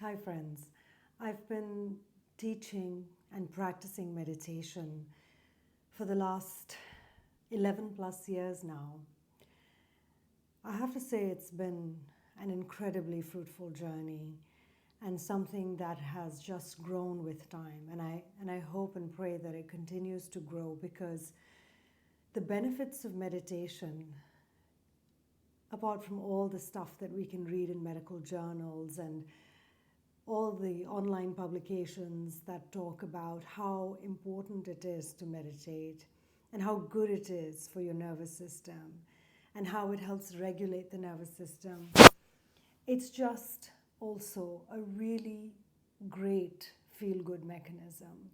Hi, friends. I've been teaching and practicing meditation for the last 11 plus years now. I have to say, it's been an incredibly fruitful journey and something that has just grown with time. And I hope and pray that it continues to grow because the benefits of meditation, apart from all the stuff that we can read in medical journals and all the online publications that talk about how important it is to meditate and how good it is for your nervous system and how it helps regulate the nervous system. It's just also a really great feel good mechanism.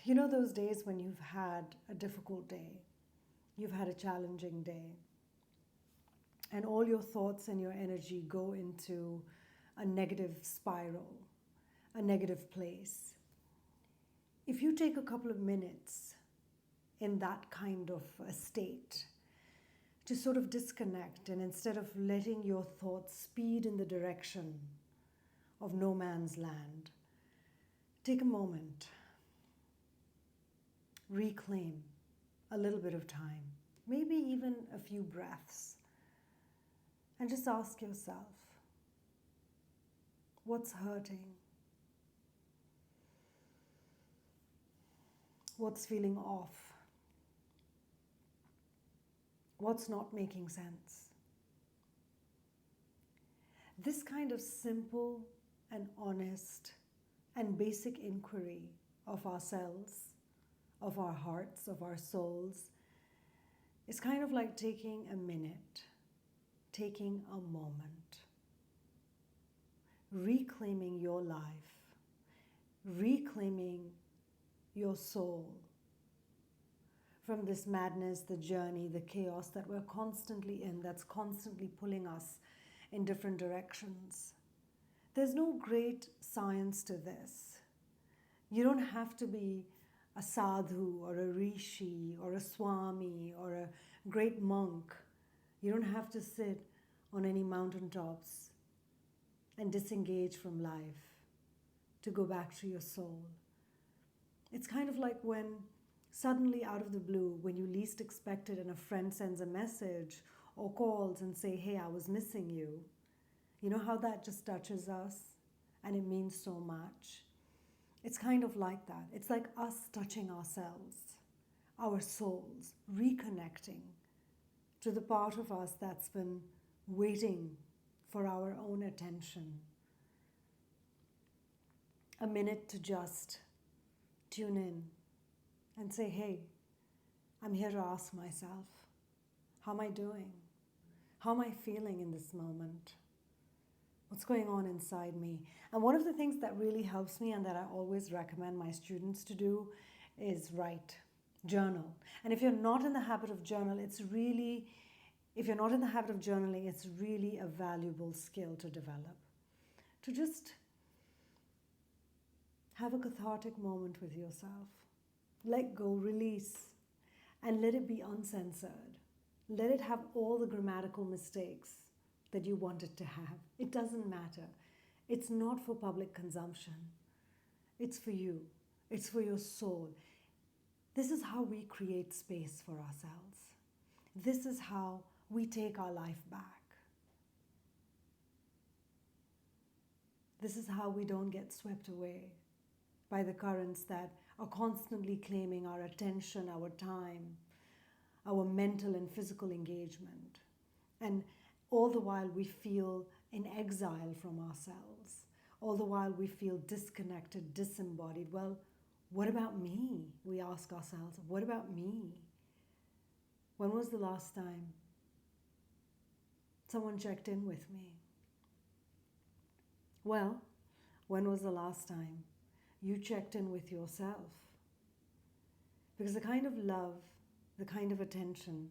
You know, those days when you've had a difficult day, you've had a challenging day, and all your thoughts and your energy go into a negative spiral, a negative place. If you take a couple of minutes in that kind of a state to sort of disconnect, and instead of letting your thoughts speed in the direction of no man's land, take a moment, reclaim a little bit of time, maybe even a few breaths, and just ask yourself, what's hurting? What's feeling off? What's not making sense? This kind of simple and honest and basic inquiry of ourselves, of our hearts, of our souls, is kind of like taking a minute, taking a moment, reclaiming your life, reclaiming your soul from this madness, the journey, the chaos that we're constantly in, that's constantly pulling us in different directions. There's no great science to this. You don't have to be a sadhu or a rishi or a swami or a great monk. You don't have to sit on any mountaintops and disengage from life to go back to your soul. It's kind of like when suddenly out of the blue, when you least expect it and a friend sends a message or calls and say, hey, I was missing you. You know how that just touches us and it means so much? It's kind of like that. It's like us touching ourselves, our souls, reconnecting to the part of us that's been waiting for our own attention. A minute to just tune in and say, hey, I'm here to ask myself, how am I doing? How am I feeling in this moment? What's going on inside me? And one of the things that really helps me and that I always recommend my students to do is write, journal. And if you're not in the habit of journal, if you're not in the habit of journaling, it's really a valuable skill to develop. To just have a cathartic moment with yourself. Let go, release, and let it be uncensored. Let it have all the grammatical mistakes that you want it to have. It doesn't matter. It's not for public consumption. It's for you. It's for your soul. This is how we create space for ourselves. This is how we take our life back. This is how we don't get swept away by the currents that are constantly claiming our attention, our time, our mental and physical engagement. And all the while we feel in exile from ourselves. All the while we feel disconnected, disembodied. Well, what about me? We ask ourselves, what about me? When was the last time someone checked in with me? Well, when was the last time you checked in with yourself? Because the kind of love, the kind of attention,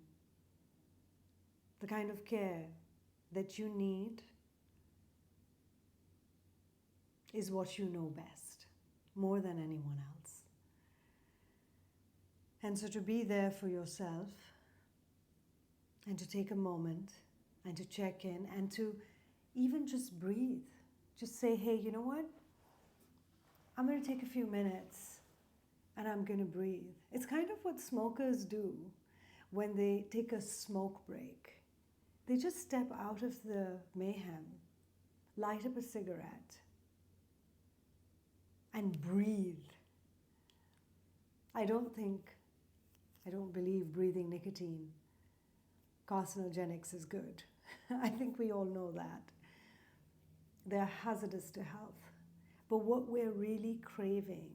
the kind of care that you need is what you know best, more than anyone else. And so to be there for yourself and to take a moment and to check in and to even just breathe, Just say, hey, you know what? I'm going to take a few minutes and I'm going to breathe. It's kind of what smokers do when they take a smoke break. They just step out of the mayhem, light up a cigarette, and breathe. I don't believe breathing nicotine carcinogenics is good. I think we all know that. They're hazardous to health. But what we're really craving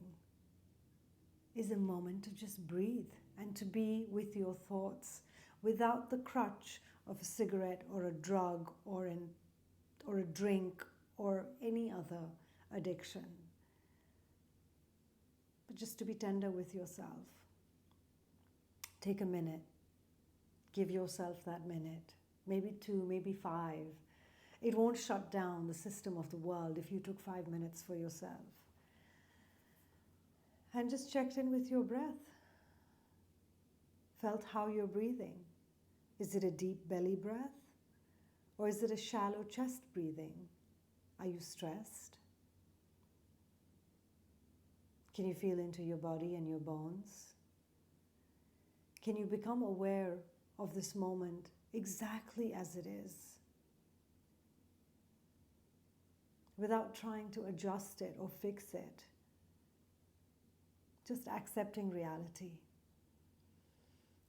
is a moment to just breathe and to be with your thoughts without the crutch of a cigarette or a drug or a drink or any other addiction. But just to be tender with yourself. Take a minute. Give yourself that minute. Maybe 2, maybe 5. It won't shut down the system of the world if you took 5 minutes for yourself. And just checked in with your breath. Felt how you're breathing. Is it a deep belly breath? Or is it a shallow chest breathing? Are you stressed? Can you feel into your body and your bones? Can you become aware of this moment exactly as it is, without trying to adjust it or fix it? Just accepting reality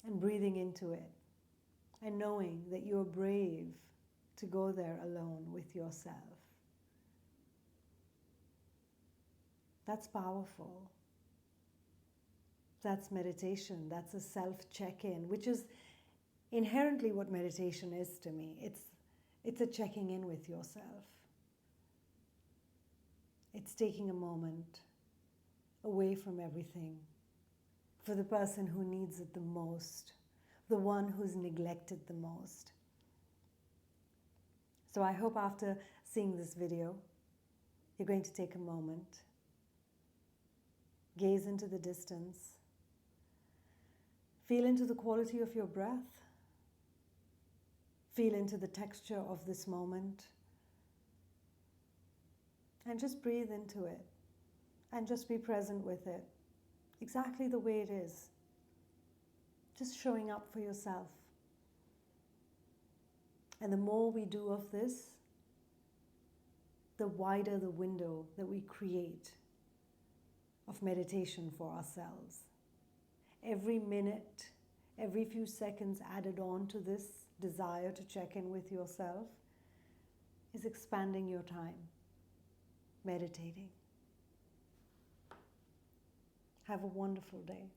and breathing into it and knowing that you're brave to go there alone with yourself. That's powerful. That's meditation. That's a self-check-in, which is inherently what meditation is to me. It's a checking in with yourself. It's taking a moment away from everything for the person who needs it the most, the one who's neglected the most. So I hope after seeing this video, you're going to take a moment, gaze into the distance, feel into the quality of your breath, feel into the texture of this moment, and just breathe into it, and just be present with it, exactly the way it is. Just showing up for yourself. And the more we do of this, the wider the window that we create of meditation for ourselves. Every minute, every few seconds added on to this desire to check in with yourself is expanding your time, meditating. Have a wonderful day.